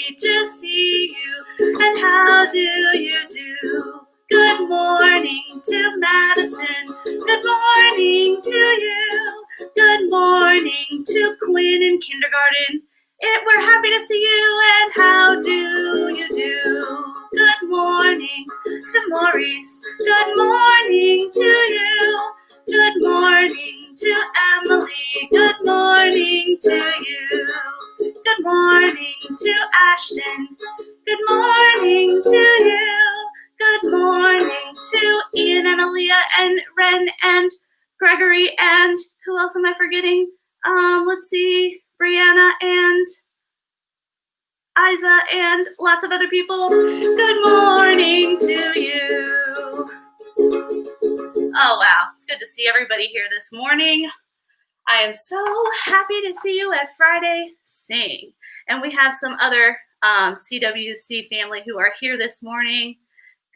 happy to see you. And how do you do? Good morning to Madison. Good morning to you. Good morning to Quinn in kindergarten. We're happy to see you, and how do you do? Good morning to Maurice. Good morning to you. Good morning to Emily. Good morning to you. Good morning to Ashton. Good morning to you. Good morning to Ian and Aaliyah and Ren and Gregory and who else am I forgetting? Let's see, Brianna and Isa and lots of other people. Good morning to you. Oh, wow. It's good to see everybody here this morning. I am so happy to see you at Friday Sing. And we have some other CWC family who are here this morning.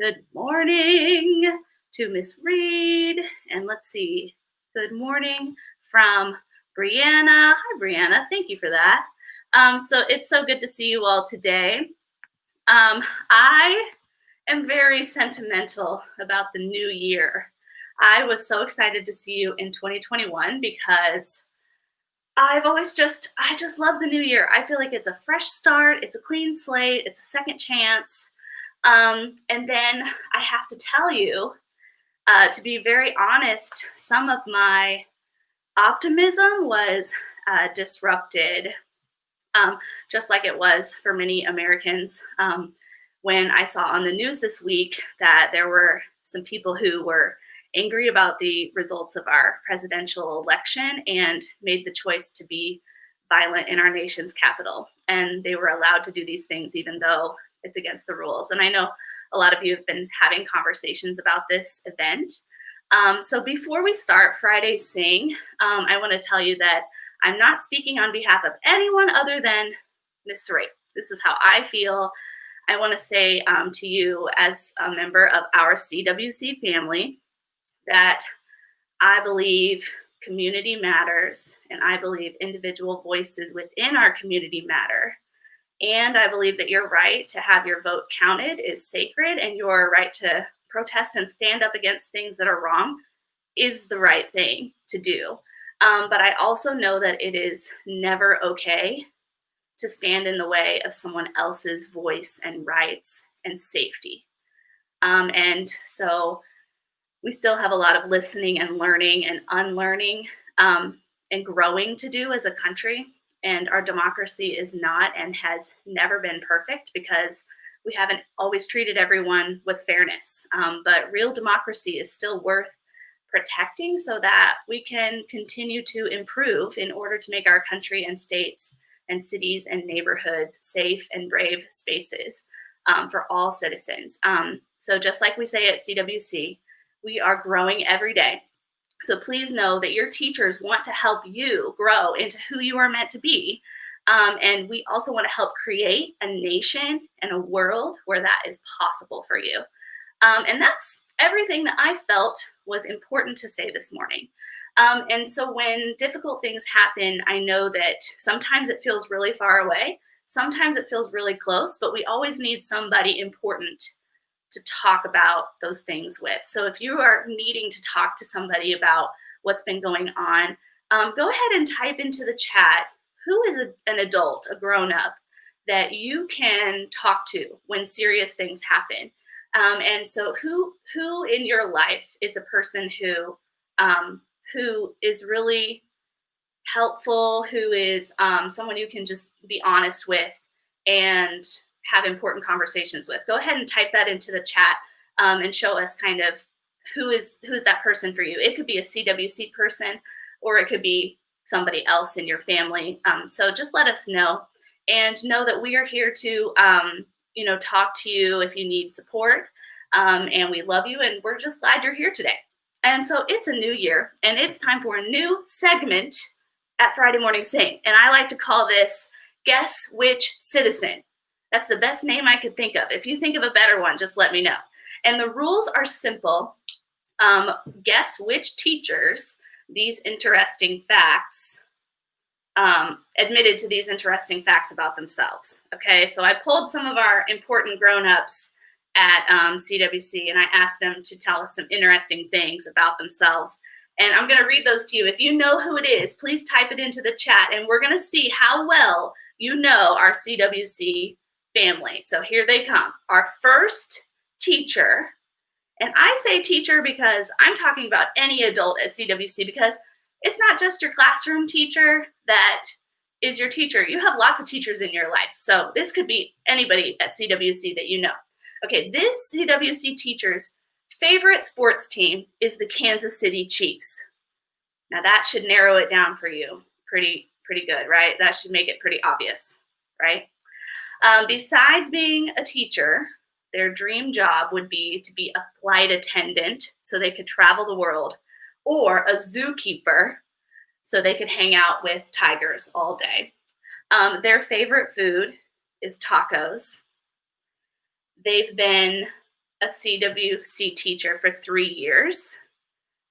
Good morning to Miss Reed. And let's see. Good morning from Brianna. Hi, Brianna. Thank you for that. So it's so good to see you all today. I am very sentimental about the new year. I was so excited to see you in 2021 because I just love the new year. I feel like it's a fresh start. It's a clean slate. It's a second chance. And then I have to tell you, to be very honest, some of my optimism was disrupted, just like it was for many Americans. When I saw on the news this week that there were some people who were angry about the results of our presidential election and made the choice to be violent in our nation's capital. And they were allowed to do these things even though it's against the rules. And I know a lot of you have been having conversations about this event. So before we start Friday Sing, I want to tell you that I'm not speaking on behalf of anyone other than Miss Ray. This is how I feel. I want to say to you as a member of our CWC family that I believe community matters, and I believe individual voices within our community matter. And I believe that your right to have your vote counted is sacred, and your right to protest and stand up against things that are wrong is the right thing to do. But I also know that it is never okay to stand in the way of someone else's voice and rights and safety. And so we still have a lot of listening and learning and unlearning and growing to do as a country. And our democracy is not and has never been perfect because we haven't always treated everyone with fairness. But real democracy is still worth protecting so that we can continue to improve in order to make our country and states and cities and neighborhoods safe and brave spaces for all citizens. So just like we say at CWC, we are growing every day. So please know that your teachers want to help you grow into who you are meant to be. And we also want to help create a nation and a world where that is possible for you. And that's everything that I felt was important to say this morning. And so when difficult things happen, I know that sometimes it feels really far away. Sometimes it feels really close, but we always need somebody important to talk about those things with. So if you are needing to talk to somebody about what's been going on, go ahead and type into the chat, who is an adult, a grown-up, that you can talk to when serious things happen. And so who in your life is a person who is really helpful, who is someone you can just be honest with and have important conversations with. Go ahead and type that into the chat and show us kind of who is that person for you. It could be a CWC person, or it could be somebody else in your family. So just let us know, and know that we are here to talk to you if you need support. And we love you, and we're just glad you're here today. And so it's a new year, and it's time for a new segment at Friday Morning Sing. And I like to call this Guess Which Citizen. That's the best name I could think of. If you think of a better one, just let me know. And the rules are simple. Guess which teachers these interesting facts admitted to these interesting facts about themselves. Okay, so I pulled some of our important grown-ups at CWC, and I asked them to tell us some interesting things about themselves. And I'm going to read those to you. If you know who it is, please type it into the chat, and we're going to see how well you know our CWC family. So here they come. Our first teacher, and I say teacher because I'm talking about any adult at CWC, because it's not just your classroom teacher that is your teacher. You have lots of teachers in your life. So this could be anybody at CWC that you know. Okay, this CWC teacher's favorite sports team is the Kansas City Chiefs. Now that should narrow it down for you pretty good, right? That should make it pretty obvious, right? Besides being a teacher, their dream job would be to be a flight attendant so they could travel the world, or a zookeeper so they could hang out with tigers all day. Their favorite food is tacos. They've been a CWC teacher for 3 years.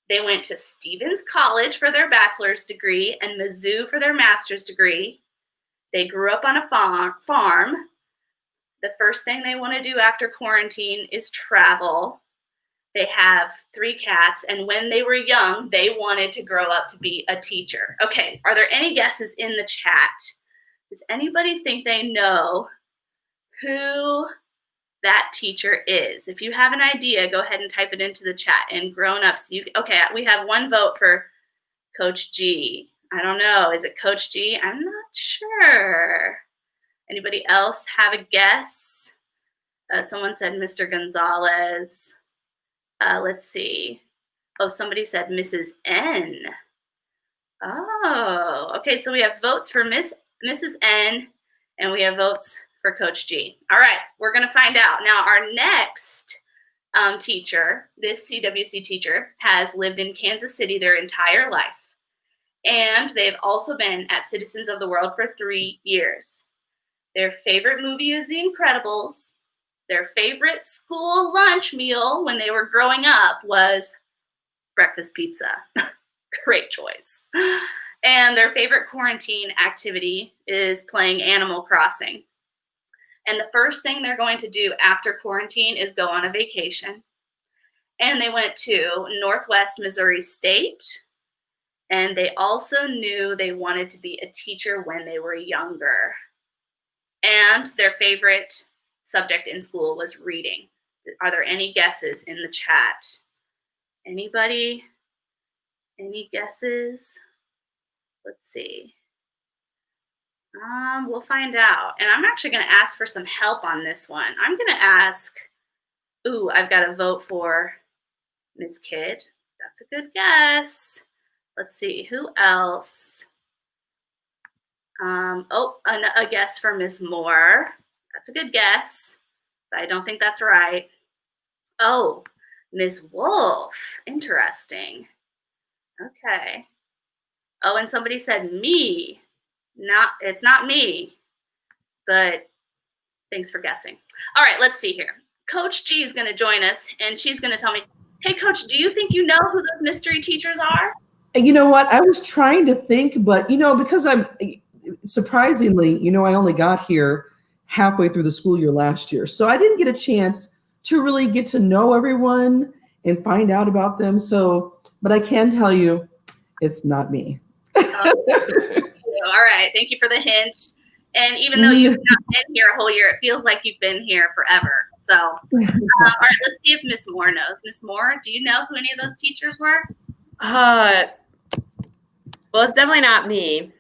They went to Stevens College for their bachelor's degree and Mizzou for their master's degree. They grew up on a farm. The first thing they want to do after quarantine is travel. They have 3 cats, and when they were young, they wanted to grow up to be a teacher. Okay, are there any guesses in the chat? Does anybody think they know who that teacher is? If you have an idea, go ahead and type it into the chat. And grown-ups, okay, we have 1 vote for Coach G. I don't know. Is it Coach G? I'm not sure. Anybody else have a guess? Someone said Mr. Gonzalez. Let's see. Oh, somebody said Mrs. N. Oh, okay. So we have votes for Mrs. N, and we have votes for Coach G. All right, we're going to find out. Now, our next teacher, this CWC teacher, has lived in Kansas City their entire life. And they've also been at Citizens of the World for 3 years. Their favorite movie is The Incredibles. Their favorite school lunch meal when they were growing up was breakfast pizza. Great choice. And their favorite quarantine activity is playing Animal Crossing. And the first thing they're going to do after quarantine is go on a vacation. And they went to Northwest Missouri State. And they also knew they wanted to be a teacher when they were younger. And their favorite subject in school was reading. Are there any guesses in the chat? Anybody? Any guesses? Let's see. We'll find out. And I'm actually going to ask for some help on this one. I'm going to ask, I've got a vote for Miss Kidd. That's a good guess. Let's see, who else? A guess for Miss Moore. That's a good guess, but I don't think that's right. Oh, Miss Wolf. Interesting. Okay. Oh, and somebody said me. It's not me, but thanks for guessing. All right, let's see here. Coach G is going to join us, and she's going to tell me, hey, Coach, do you think you know who those mystery teachers are? You know what? I was trying to think, but, because I'm surprisingly, I only got here halfway through the school year last year. So I didn't get a chance to really get to know everyone and find out about them. So, but I can tell you it's not me. All right. Thank you for the hint. And even though you've not been here a whole year, it feels like you've been here forever. So, all right, let's see if Miss Moore knows. Miss Moore, do you know who any of those teachers were? Well, it's definitely not me.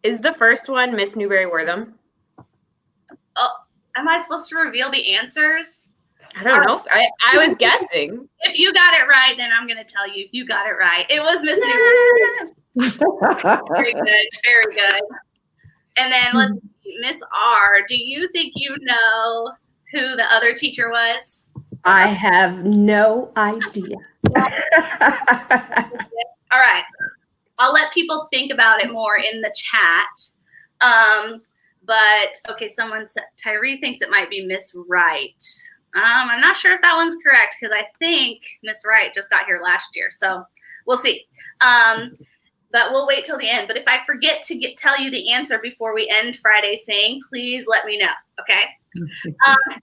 Is the first one Miss Newberry Wortham? Oh, am I supposed to reveal the answers? I don't know. I was guessing. If you got it right, then I'm going to tell you you got it right. It was Miss Newberry. Very good. Very good. And then let's see, Miss R, do you think you know who the other teacher was? I have no idea. All right. I'll let people think about it more in the chat. But, okay, someone said, Tyree thinks it might be Miss Wright. I'm not sure if that one's correct because I think Miss Wright just got here last year. So we'll see. But we'll wait till the end. But if I forget to tell you the answer before we end Friday saying, please let me know, okay?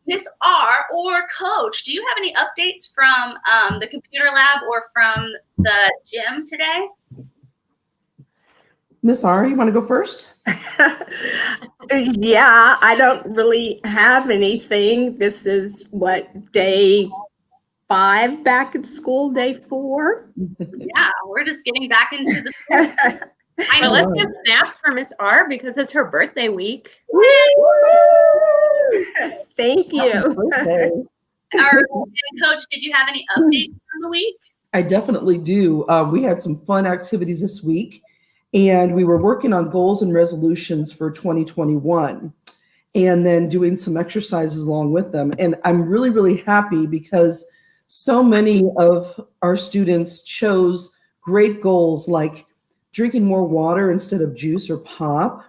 Miss R or Coach, do you have any updates from the computer lab or from the gym today? Miss R, you want to go first? Yeah, I don't really have anything. This is day 5 back at school, day 4. Yeah, we're just getting back into the school. But let's give snaps for Miss R because it's her birthday week. Thank you. Coach, did you have any updates from the week? I definitely do. We had some fun activities this week, and we were working on goals and resolutions for 2021 and then doing some exercises along with them. And I'm really, really happy because so many of our students chose great goals like drinking more water instead of juice or pop,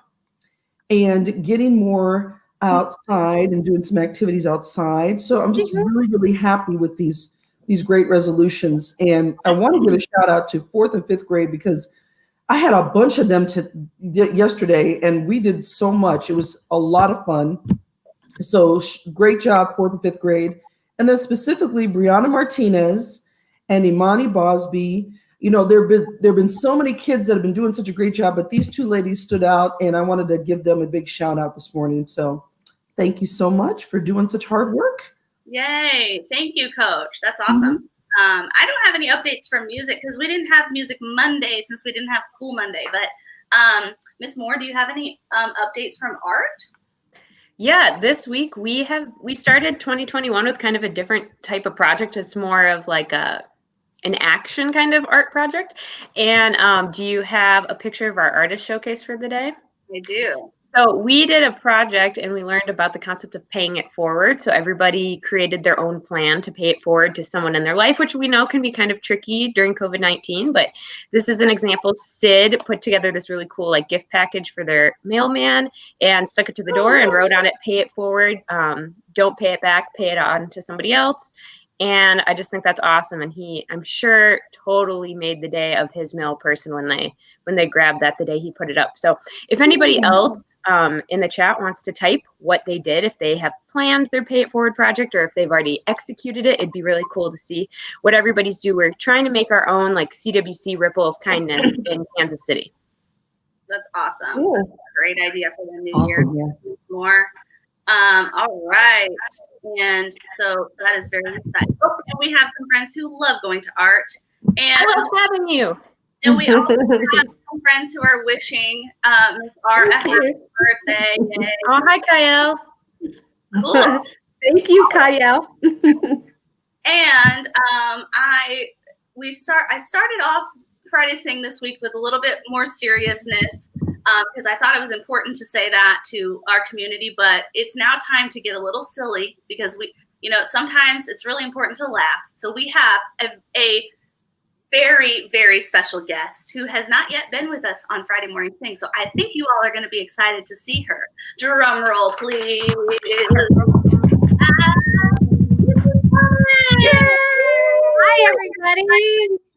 and getting more outside and doing some activities outside. So I'm just really, really happy with these great resolutions. And I want to give a shout out to 4th and 5th grade because I had a bunch of them yesterday, and we did so much. It was a lot of fun. So great job, 4th and 5th grade. And then specifically Brianna Martinez and Imani Bosby. You know, there have been so many kids that have been doing such a great job, but these 2 ladies stood out, and I wanted to give them a big shout out this morning. So thank you so much for doing such hard work. Yay. Thank you, Coach. That's awesome. I don't have any updates from music because we didn't have music Monday since we didn't have school Monday. But Miss Moore, do you have any updates from art? Yeah, this week we started 2021 with kind of a different type of project. It's more of like an action kind of art project. And do you have a picture of our artist showcase for the day? I do. So we did a project and we learned about the concept of paying it forward. So everybody created their own plan to pay it forward to someone in their life, which we know can be kind of tricky during COVID-19. But this is an example. Sid put together this really cool gift package for their mailman and stuck it to the door and wrote on it, pay it forward. Don't pay it back, pay it on to somebody else. And I just think that's awesome. And I'm sure, totally made the day of his mail person when they grabbed that the day he put it up. So if anybody else in the chat wants to type what they did, if they have planned their Pay It Forward project or if they've already executed it, it'd be really cool to see what everybody's do. We're trying to make our own CWC Ripple of Kindness in Kansas City. That's awesome. Cool. Great idea for the new year. Yeah. More. All right. And so that is very exciting. Oh, and we have some friends who love going to art. And I love having you. And we also have some friends who are wishing Art a happy birthday. Yay. Oh, hi, Kyle. Cool. Thank you, Kyle. And I started off Friday Sing this week with a little bit more seriousness because I thought it was important to say that to our community, but it's now time to get a little silly because sometimes it's really important to laugh. So we have a very, very special guest who has not yet been with us on Friday Morning Sing. So I think you all are going to be excited to see her. Drum roll, please. Hi, everybody.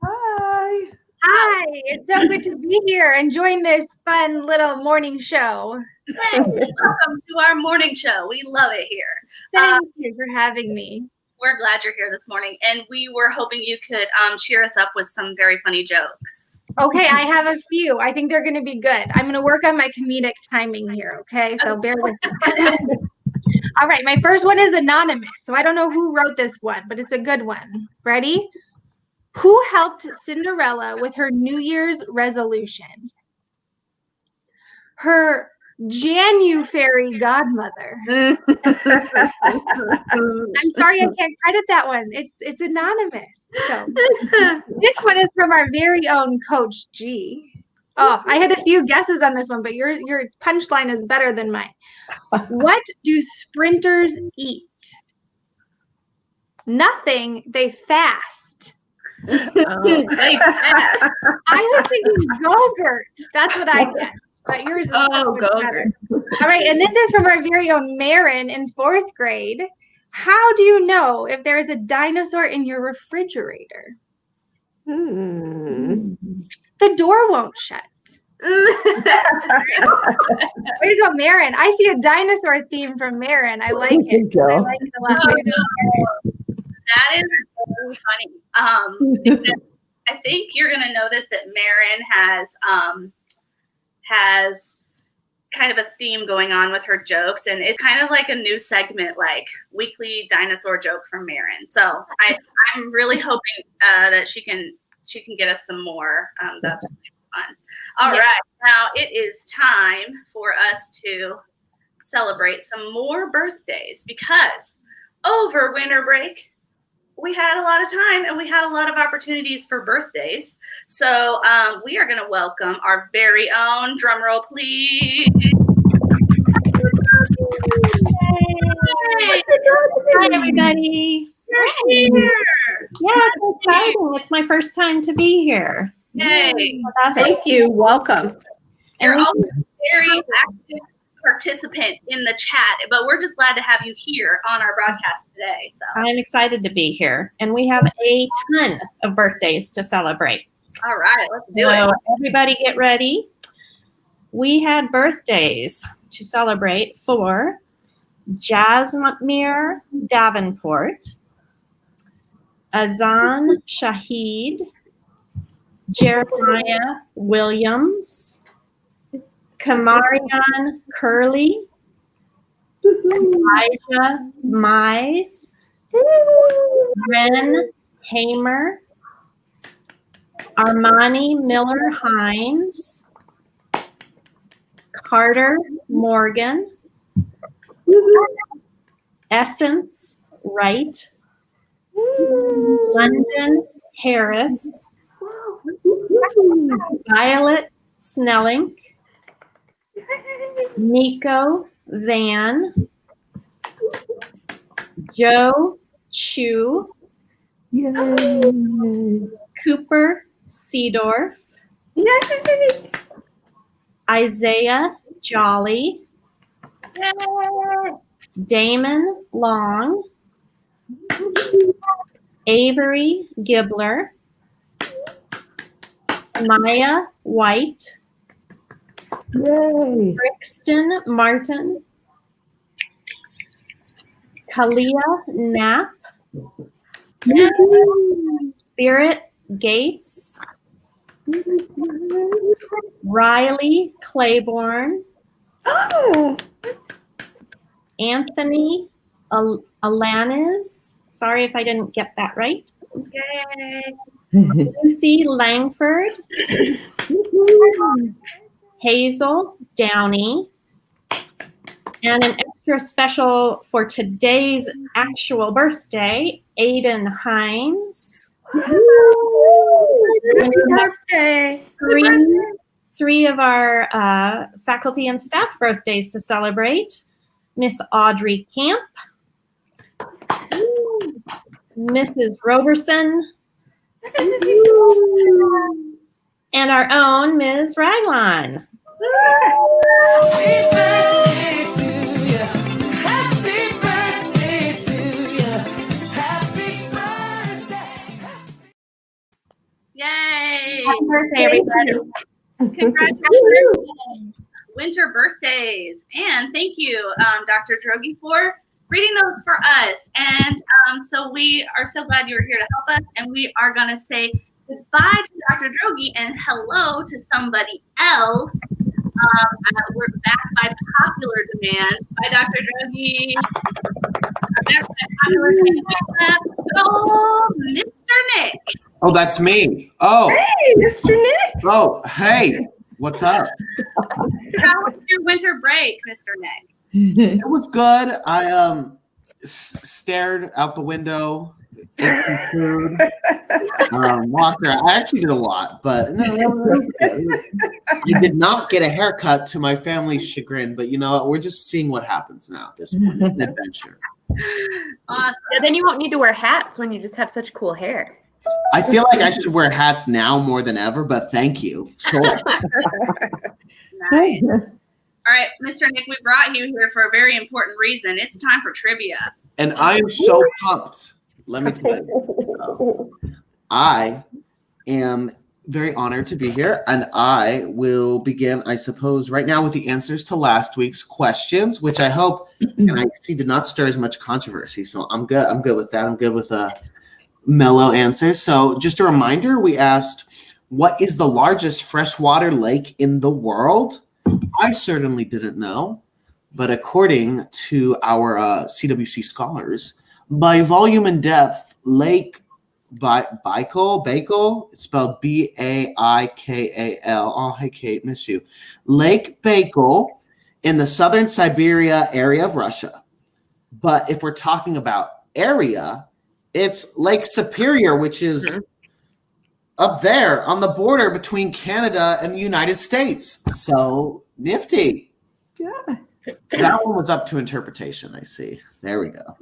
Hi. Hi. It's so good to be here and join this fun little morning show. Hey, welcome to our morning show. We love it here. Thank you for having me. We're glad you're here this morning, and we were hoping you could cheer us up with some very funny jokes. Okay, I have a few. I think they're going to be good. I'm going to work on my comedic timing here, okay? So bear with me. All right, my first one is anonymous, so I don't know who wrote this one, but it's a good one. Ready? Who helped Cinderella with her New Year's resolution? Her January godmother. I'm sorry I can't credit that one. It's anonymous. So this one is from our very own Coach G. Oh, I had a few guesses on this one, but your punchline is better than mine. What do sprinters eat? Nothing. They fast. They fast. I was thinking Go-Gurt. That's what I guessed. But yours is Go-Gurt. All right, and this is from our very own Marin in 4th grade. How do you know if there is a dinosaur in your refrigerator? Hmm. The door won't shut. Way to go, Marin. I see a dinosaur theme from Marin. I like it. I like it a lot. Way to go. That is really funny. Because I think you're going to notice that Marin has kind of a theme going on with her jokes, and it's kind of like a new segment, like weekly dinosaur joke from Marin. So I'm really hoping that she can get us some more. That's really fun. All right, now it is time for us to celebrate some more birthdays, because over winter break we had a lot of time and we had a lot of opportunities for birthdays. So we are going to welcome our very own, drum roll please. Hi, everybody. You're here. Yeah, it's exciting. It's my first time to be here. Yay. Thank you. Welcome. You're always a very active participant in the chat, but we're just glad to have you here on our broadcast today. So I'm excited to be here, and we have a ton of birthdays to celebrate. all right, let's do it. So everybody get ready. We had birthdays to celebrate for Jasmine Davenport, Azan Shahid, Jeremiah Williams, Kamarian Curley, Elijah Mize, Ren Hamer, Armani Miller Hines, Carter Morgan, Essence Wright, London Harris, Violet Snelling, Nico Van, Joe Chu, Cooper Seedorf, Yay. Isaiah Jolly, Damon Long, Avery Gibler, Smaya White, Yay. Brixton Martin, Kalia Knapp, Spirit Gates, Riley Claiborne, Oh, Anthony Alanis, sorry if I didn't get that right, Yay. Lucy Langford, Hazel Downey, and an extra special for today's actual birthday, Aiden Hines. happy birthday. Three of our faculty and staff birthdays to celebrate. Miss Audrey Camp, Mrs. Roberson, and our own Ms. Raglan. Happy birthday to you. Happy birthday to you. Happy birthday. Yay. Happy birthday, everybody. Congratulations. Winter birthdays. And thank you, Dr. Drogi, for reading those for us. And so we are so glad you were here to help us. And we are going to say goodbye to Dr. Drogi and hello to somebody else. We're back by popular demand. By Dr. Drogi. Back by popular demand. Oh, Mr. Nick. Oh, that's me. Oh, Hey, Mr. Nick. oh, hey, what's up? How was your winter break, Mr. Nick? It was good. I stared out the window, ate some food, walked around. I actually did a lot, but no, it was good. I did not get a haircut to my family's chagrin, but you know what? We're just seeing what happens now at this point. It's an adventure. Awesome. Yeah, then you won't need to wear hats when you just have such cool hair. I feel like I should wear hats now more than ever, but thank you. Sure. Nice. All right, Mr. Nick, we brought you here for a very important reason. It's time for trivia. And I am so pumped. Let me tell you. So, I am very honored to be here, and I will begin, I suppose, right now with the answers to last week's questions, which I hope and I see did not stir as much controversy. So I'm good. I'm good with that. I'm good with mellow answers. So just a reminder, we asked, what is the largest freshwater lake in the world? I certainly didn't know, but according to our CWC scholars, by volume and depth, Lake Baikal, it's spelled Baikal. Oh, hey, Kate, miss you. Lake Baikal in the southern Siberia area of Russia. But if we're talking about area, it's Lake Superior, which is up there on the border between Canada and the United States. So nifty. Yeah. That one was up to interpretation, I see. There we go.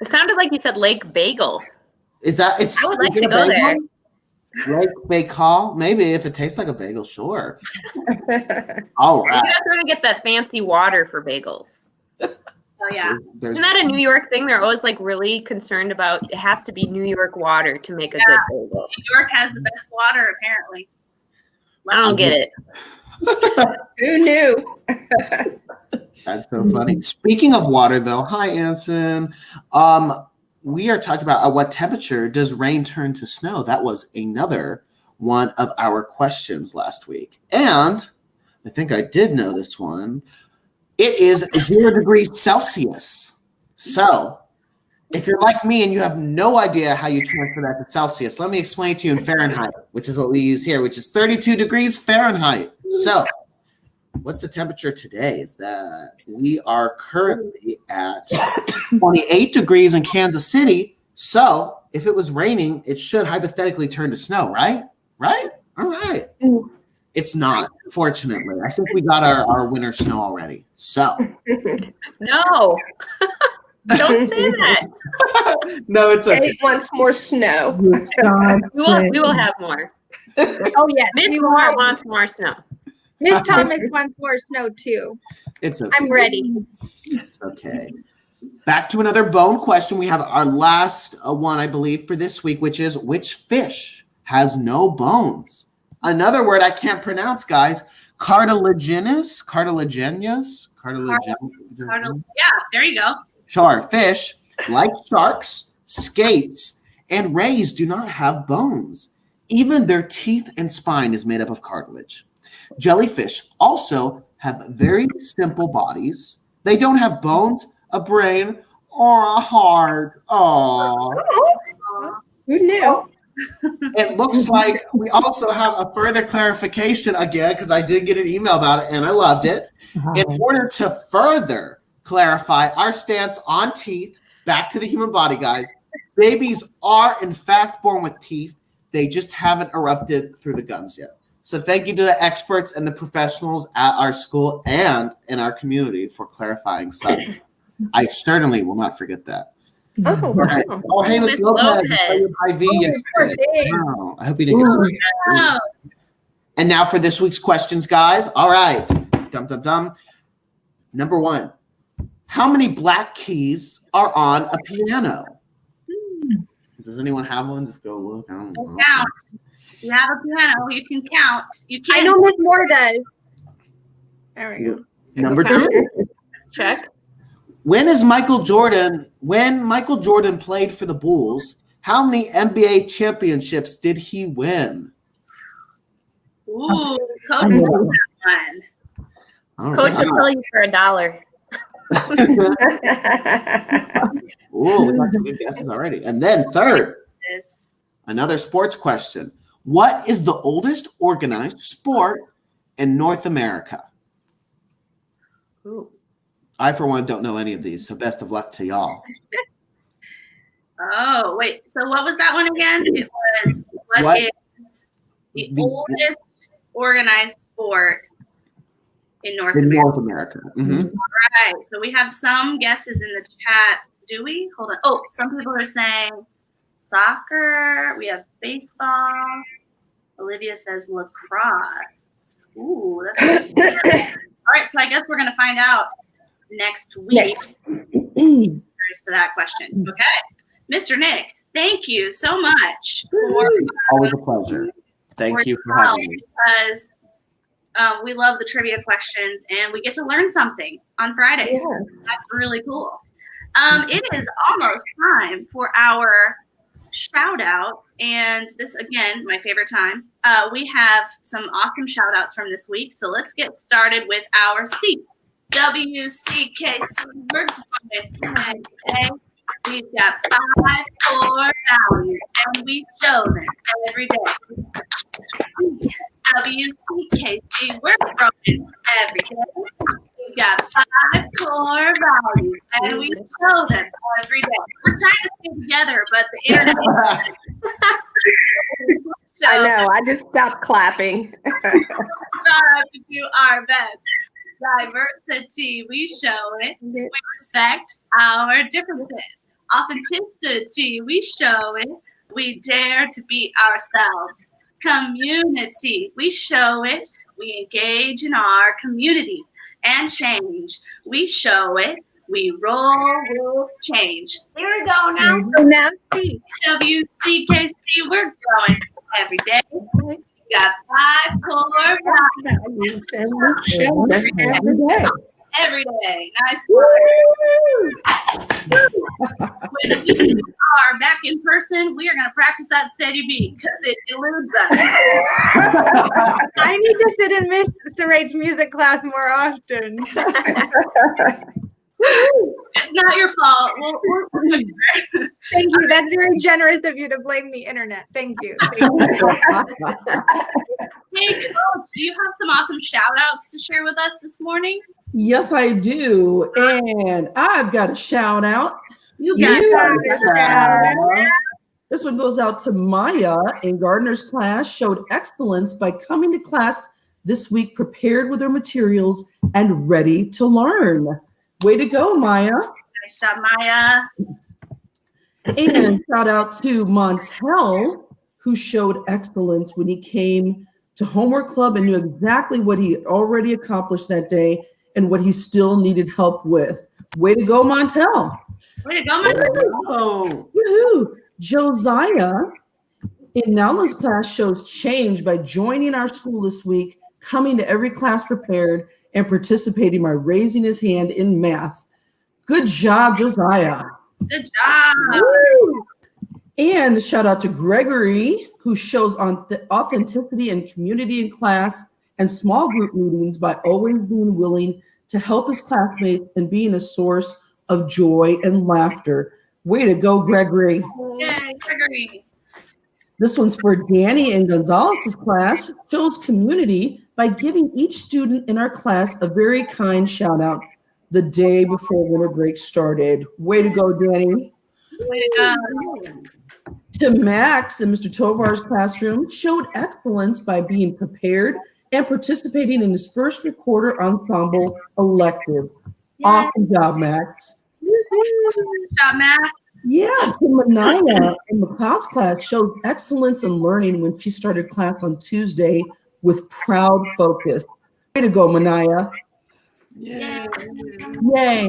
It sounded like you said Lake Bagel. Is that it's? I would like to go there. Lake Baikal? Maybe if it tastes like a bagel, sure. All You right. guys are gonna get the fancy water for bagels. Oh yeah. There's Isn't that a New York thing? They're always like really concerned about it has to be New York water to make a good bagel. New York has the best water, apparently. I don't get it. Who knew? That's so funny. Speaking of water, though, hi, Anson. We are talking about at what temperature does rain turn to snow? That was another one of our questions last week. And I think I did know this one. It is 0 degrees Celsius. So if you're like me and you have no idea how you transfer that to Celsius, let me explain to you in Fahrenheit, which is what we use here, which is 32 degrees Fahrenheit. So what's the temperature today? Is that we are currently at 28 degrees in Kansas City. So if it was raining, it should hypothetically turn to snow, right? Right? All right. It's not, fortunately. I think we got our winter snow already. So No. Don't say that. no, it's okay. Kate wants more snow. We will have more. Oh yes, Miss we Moore will. wants more snow. Miss Thomas wants more snow too. It's okay. I'm ready. It's okay. Back to another bone question. We have our last one, I believe, for this week, which is which fish has no bones? Another word I can't pronounce, guys. Cartilaginous. Yeah, there you go. Sure. Fish, like sharks, skates, and rays, do not have bones. Even their teeth and spine is made up of cartilage. Jellyfish also have very simple bodies. They don't have bones, a brain, or a heart. Aww. Who knew? It looks like we also have a further clarification again, because I did get an email about it and I loved it. In order to further clarify our stance on teeth, back to the human body, guys, babies are in fact born with teeth. They just haven't erupted through the gums yet. So thank you to the experts and the professionals at our school and in our community for clarifying such. I certainly will not forget that. Oh, wow. Oh, hey, Miss Miss Lopez. Lopez. I saw your IV yesterday. birthday. Wow. I hope you didn't get sick. Oh, And now for this week's questions, guys. All right. Dum, dum, dum. Number one. How many black keys are on a piano? Does anyone have one? Just go look. I don't know. count. You have a piano, you can count. You I can. know Miss Moore does. There we go. Number two. Check. When Michael Jordan played for the Bulls, how many NBA championships did he win? Ooh, Coach knows that one. All Coach right. will tell you for $1. Ooh, we got some good guesses already. And then third, It's another sports question. What is the oldest organized sport in North America? Ooh. I, for one, don't know any of these, so best of luck to y'all. Oh, wait. So what was that one again? It was what is the oldest organized sport in North In America? North America. Mhm. Right. So we have some guesses in the chat. Do we? Hold on. Oh, some people are saying soccer. We have baseball. Olivia says lacrosse. Ooh, that's all right. So I guess we're gonna find out next week. Next. To that question. Okay. Mr. Nick, Thank you so much for Always a pleasure. Thank you for having me. because we love the trivia questions and we get to learn something on Fridays. Yes. That's really cool. It is almost time for our shout outs. And this, again, my favorite time. We have some awesome shout outs from this week. So let's get started with our WCKC. We're going today. We've got 5 core values and we show them every day. WCKC, we're growing every day. We've got 5 core values and we show them every day. We're trying to stay together, but the internet. I know. I just stopped clapping. Try to do our best. Diversity, we show it. We respect our differences. Authenticity, we show it. We dare to be ourselves. Community, we show it. We engage in our community. And change, we show it. We roll with change. Here we go now. So now see. WCKC, we're growing every day. We got 5 core values. And we show them every day. Every day. Nice work. When we are back in person, we are going to practice that steady beat because it eludes us. I need to sit in Miss Sarate's music class more often. It's not your fault. We'll Thank you. That's very generous of you to blame the internet. Thank you. Thank you. Hey, Coach, do you have some awesome shout outs to share with us this morning? Yes, I do. And I've got a shout out. You got it. This one goes out to Maya in Gardner's class, showed excellence by coming to class this week prepared with her materials and ready to learn. Way to go, Maya. Nice job, Maya. And shout out to Montel, who showed excellence when he came to homework club and knew exactly what he had already accomplished that day and what he still needed help with. Way to go, Montel. Way to go, Montel. Oh, Woohoo. Josiah in Nala's class shows change by joining our school this week, coming to every class prepared, and participating by raising his hand in math. Good job, Josiah. Good job. Woo! And shout out to Gregory, who shows on authenticity and community in class and small group meetings by always being willing to help his classmates and being a source of joy and laughter. Way to go, Gregory. Yay, Gregory. This one's for Danny in Gonzalez's class, shows community by giving each student in our class a very kind shout out the day before winter break started. Way to go, Danny. Way to go. To Max in Mr. Tovar's classroom, showed excellence by being prepared and participating in his first recorder ensemble elective. Awesome job, Max. Good job, Max. Yeah, to Manaya in McLeod's class, showed excellence in learning when she started class on Tuesday with proud focus. Way to go, Manaya. yeah. Yay.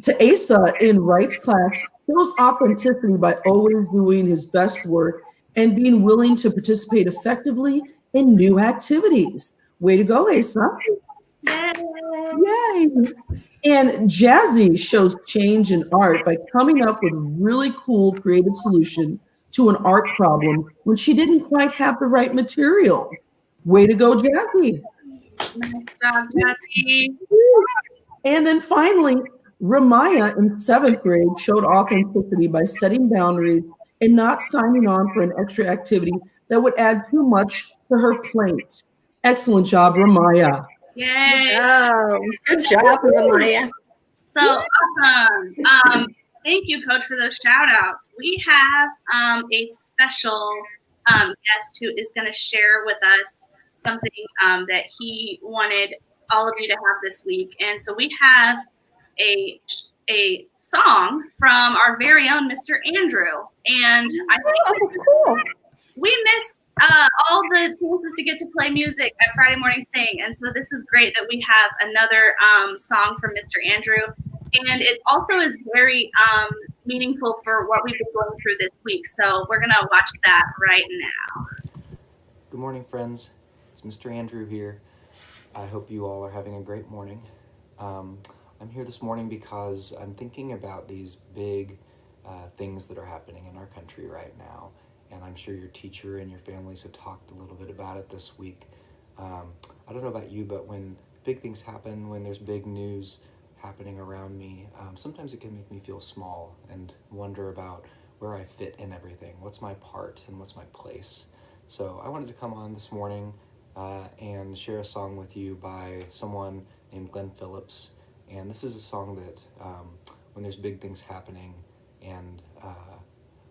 To Asa in Wright's class, shows authenticity by always doing his best work and being willing to participate effectively in new activities. Way to go, Asa. Yay. And Jazzy shows change in art by coming up with a really cool creative solution to an art problem when she didn't quite have the right material. Way to go, Jazzy. Nice job, Jesse. And then finally, Ramaya in 7th grade showed authenticity by setting boundaries and not signing on for an extra activity that would add too much to her plate. Excellent job, Ramaya. Yay. Oh, good job, Maya. So awesome. Thank you, Coach, for those shout outs. We have a special guest who is going to share with us something that he wanted all of you to have this week. And so we have a song from our very own Mr. Andrew. And I think Cool. we missed all the chances to get to play music at Friday Morning Sing. And so this is great that we have another song from Mr. Andrew. And it also is very meaningful for what we've been going through this week. So we're gonna watch that right now. Good morning, friends. It's Mr. Andrew here. I hope you all are having a great morning. I'm here this morning because I'm thinking about these big things that are happening in our country right now. And I'm sure your teacher and your families have talked a little bit about it this week. I don't know about you, but when big things happen, when there's big news happening around me, sometimes it can make me feel small and wonder about where I fit in everything. What's my part and what's my place? So I wanted to come on this morning and share a song with you by someone named Glenn Phillips. And this is a song that when there's big things happening, and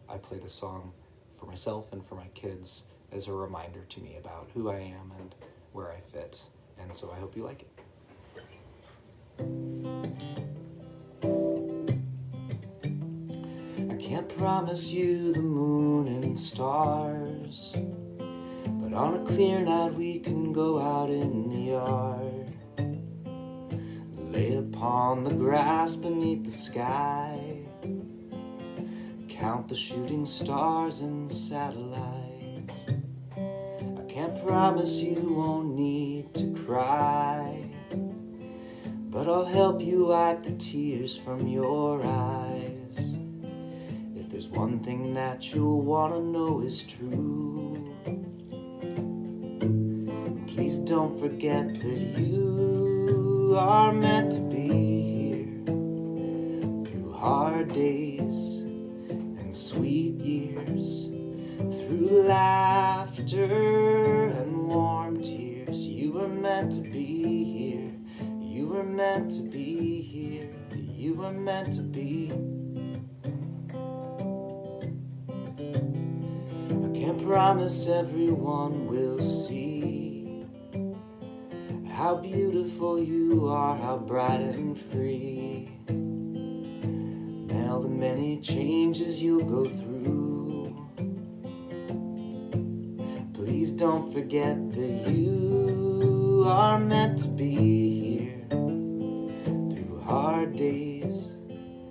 I play this song for myself and for my kids as a reminder to me about who I am and where I fit. And so I hope you like it. I can't promise you the moon and stars, but on a clear night we can go out in the yard, lay upon the grass beneath the sky, count the shooting stars and satellites. I can't promise you won't need to cry, but I'll help you wipe the tears from your eyes. If there's one thing that you'll want to know is true, please don't forget that you are meant to be here through hard days and sweet years, through laughter and warm tears. You were meant to be here. You were meant to be here. You were meant to be. I can't promise everyone will see how beautiful you are, how bright and free. Now the many changes you'll go through, please don't forget that you are meant to be here through hard days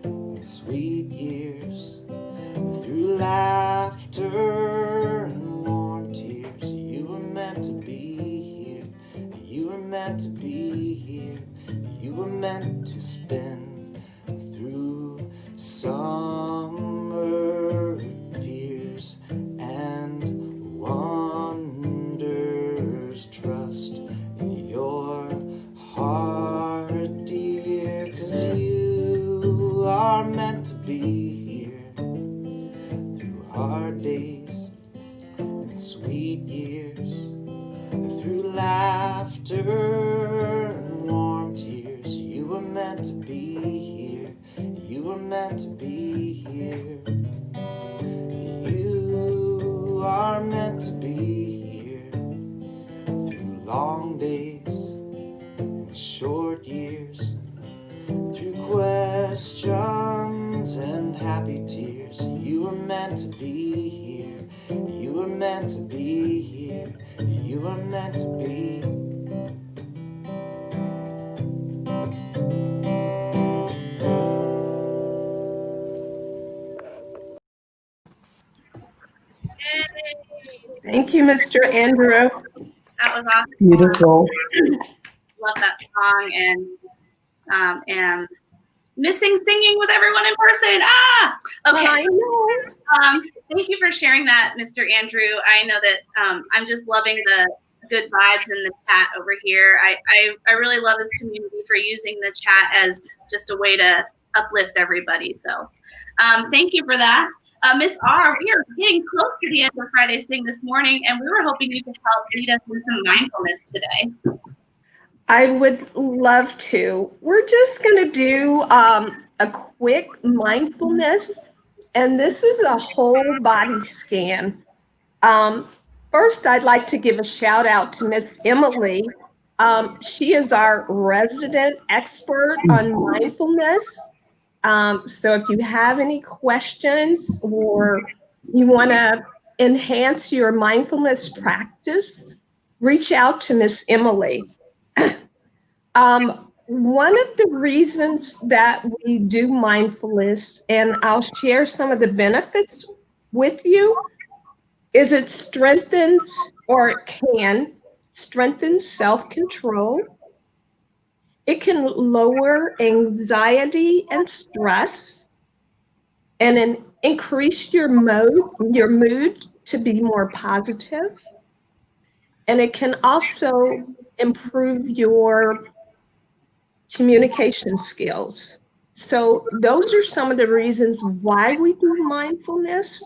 and sweet years, through laughter and warm tears. You were meant to be here. You were meant to be here. You were meant to spend through summer fears and wonders. Trust your heart, dear, 'cause you are meant to be here through hard days and sweet years, through laughter and warm tears. You were meant to be here. You were meant to be here. You are meant to be here through long days and short years, through questions and happy tears. You were meant to be here. You were meant to be here. You were meant to be. Thank you, Mr. Andrew. That was awesome. Beautiful. Love that song, and am missing singing with everyone in person. Okay. I know. Thank you for sharing that, Mr. Andrew. I know that I'm just loving the good vibes in the chat over here. I really love this community for using the chat as just a way to uplift everybody. So thank you for that. Miss R, we are getting close to the end of Friday Sing this morning, and we were hoping you could help lead us in some mindfulness today. I would love to. We're just going to do a quick mindfulness, and this is a whole body scan. First, I'd like to give a shout out to Miss Emily. She is our resident expert on mindfulness. So if you have any questions or you want to enhance your mindfulness practice, reach out to Miss Emily. One of the reasons that we do mindfulness, and I'll share some of the benefits with you, is it strengthens or it can strengthen self-control. It can lower anxiety and stress and increase your mood to be more positive. And it can also improve your communication skills. So those are some of the reasons why we do mindfulness.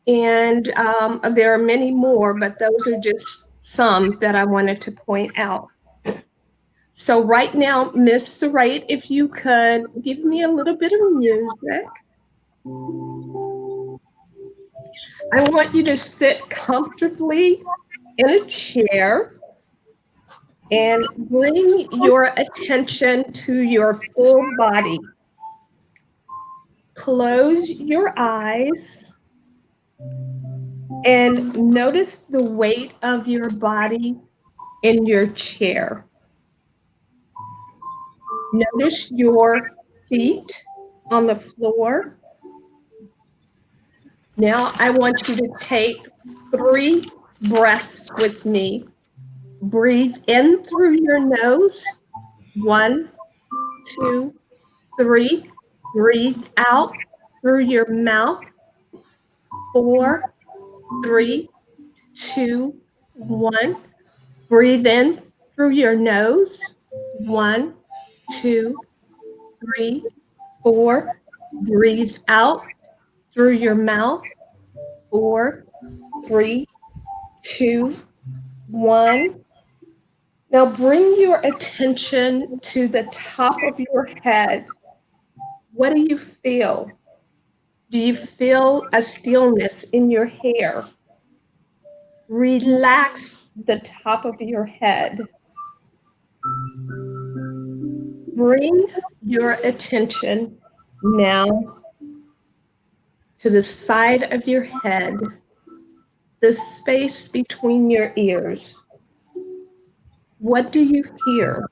And there are many more, but those are just some that I wanted to point out. So right now, Miss Sarait, if you could give me a little bit of music. I want you to sit comfortably in a chair and bring your attention to your full body. Close your eyes and notice the weight of your body in your chair. Notice your feet on the floor. Now I want you to take 3 breaths with me. Breathe in through your nose. 1, 2, 3. Breathe out through your mouth. 4, 3, 2, 1. Breathe in through your nose. 1, 2, 3, 4. Breathe out through your mouth. 4, 3, 2, 1. Now bring your attention to the top of your head. What do you feel? Do you feel a stillness in your hair? Relax the top of your head. Bring your attention now to the side of your head, the space between your ears. What do you hear?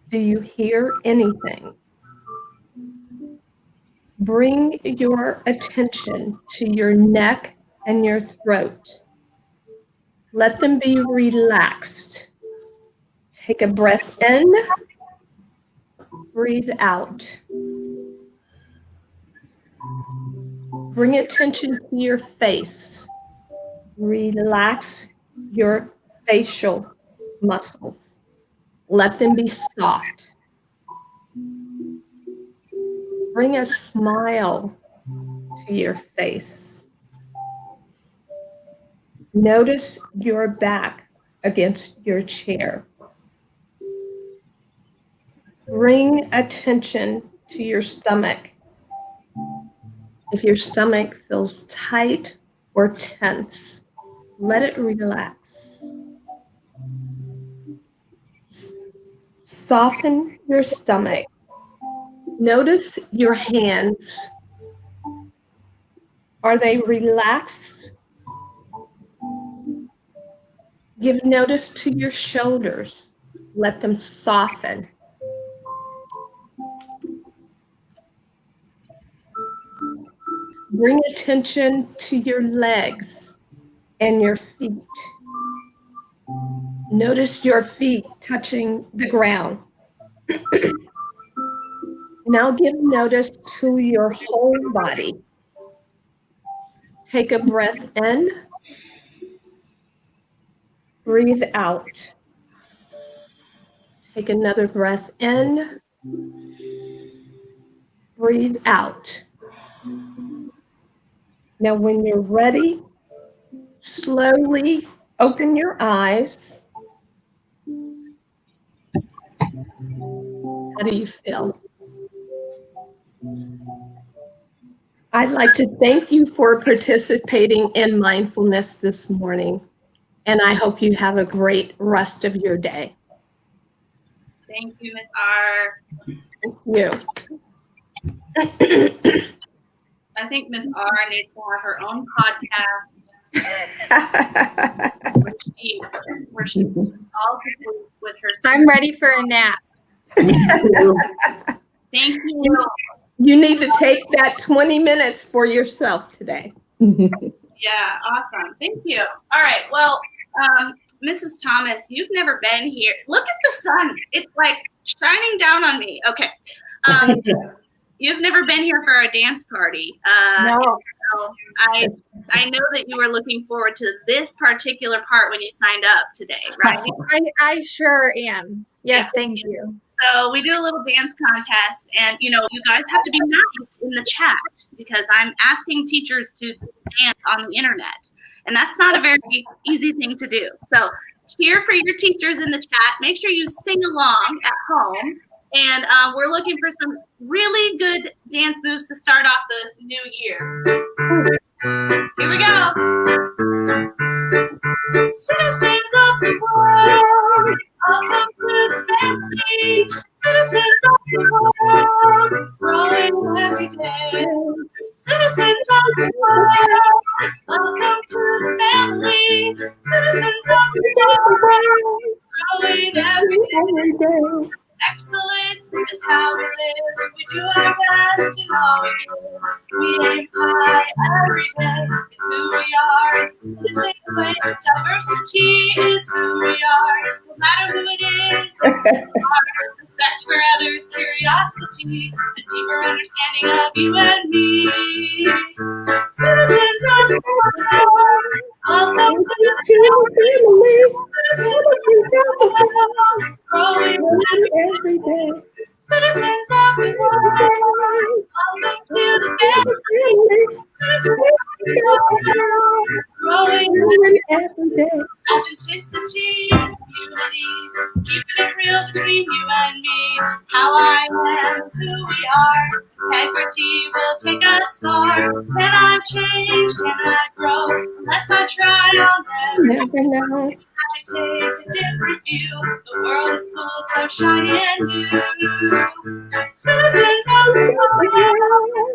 Do you hear anything? Bring your attention to your neck and your throat. Let them be relaxed. Take a breath in, breathe out. Bring attention to your face. Relax your facial muscles. Let them be soft. Bring a smile to your face. Notice your back against your chair. Bring attention to your stomach. If your stomach feels tight or tense, let it relax. Soften your stomach. Notice your hands. Are they relaxed? Give notice to your shoulders. Let them soften. Bring attention to your legs and your feet. Notice your feet touching the ground. Now give notice to your whole body. Take a breath in. Breathe out. Take another breath in. Breathe out. Now, when you're ready, slowly open your eyes. How do you feel? I'd like to thank you for participating in mindfulness this morning, and I hope you have a great rest of your day. Thank you, Ms. R. Thank you. I think Miss R needs to have her own podcast where she all to sleep with her. I'm ready for a nap. Thank you. You need to take that 20 minutes for yourself today. Yeah, awesome. Thank you. All right. Well, Mrs. Thomas, you've never been here. Look at the sun. It's like shining down on me. Okay. You've never been here for a dance party. No. So I know that you were looking forward to this particular part when you signed up today, right? I sure am. Yes, thank you. So we do a little dance contest, and you guys have to be nice in the chat because I'm asking teachers to dance on the internet, and that's not a very easy thing to do. So cheer for your teachers in the chat. Make sure you sing along at home, and we're looking for some really good dance moves to start off the new year. Here we go. Citizens of the world, welcome to the family. Citizens of the world, growing every day. Citizens of the world, welcome to the family. Citizens of the world, growing every day. Excellence is how we live. We do our best in all we do. We aim high every day. It's who we are. It's the same way. Diversity is who we are. No matter who it is, respect for others, curiosity, a deeper understanding of you and me. Citizens of the world, welcome to the family. Citizens of the world, growing every day. Citizens of the world, welcome to the family. Citizens of the world, growing every day. Authenticity and unity, keeping it real between you and me. How I am, who we are, integrity will take us far. Can I change? Can I grow? Unless I try, I'll never know. I take a different view. The world is cool, so shiny and new. Citizens of the world,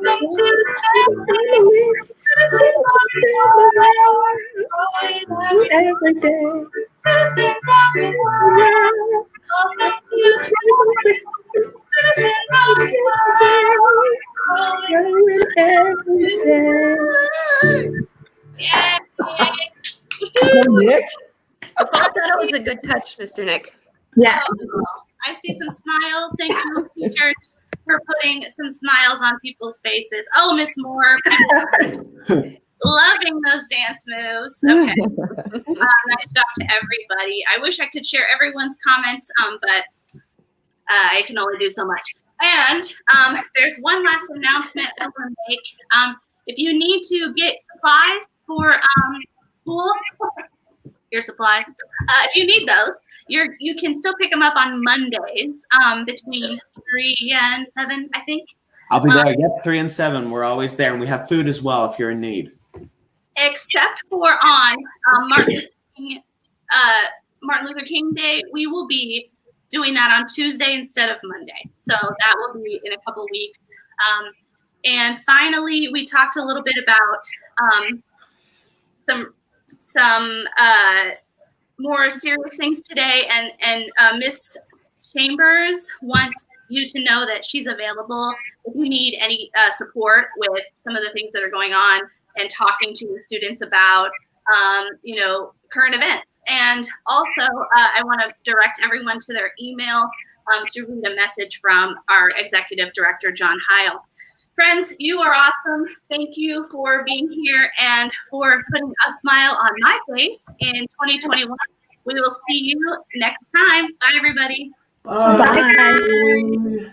welcome to the family. Citizens of the world, growing every day. Citizens of the world, welcome to the family. Citizens of the world, growing every day. Yay! Nick? I thought that was a good touch, Mr. Nick. Yes. I see some smiles. Thank you, teachers, for putting some smiles on people's faces. Oh, Miss Moore, loving those dance moves. Okay. Nice job to everybody. I wish I could share everyone's comments, but I can only do so much. And there's one last announcement I want to make. If you need to get supplies for school, your supplies, if you need those, you can still pick them up on Mondays between 3 and 7, I think. I'll be there. Yep, 3 and 7. We're always there, and we have food as well if you're in need. Except for on Martin Luther King Day, we will be doing that on Tuesday instead of Monday. So that will be in a couple weeks. And finally, we talked a little bit about some more serious things today, and Miss Chambers wants you to know that she's available if you need any support with some of the things that are going on and talking to the students about current events. And also I want to direct everyone to their email to read a message from our executive director, John Heil. Friends, you are awesome. Thank you for being here and for putting a smile on my face in 2021. We will see you next time. Bye, everybody. Bye.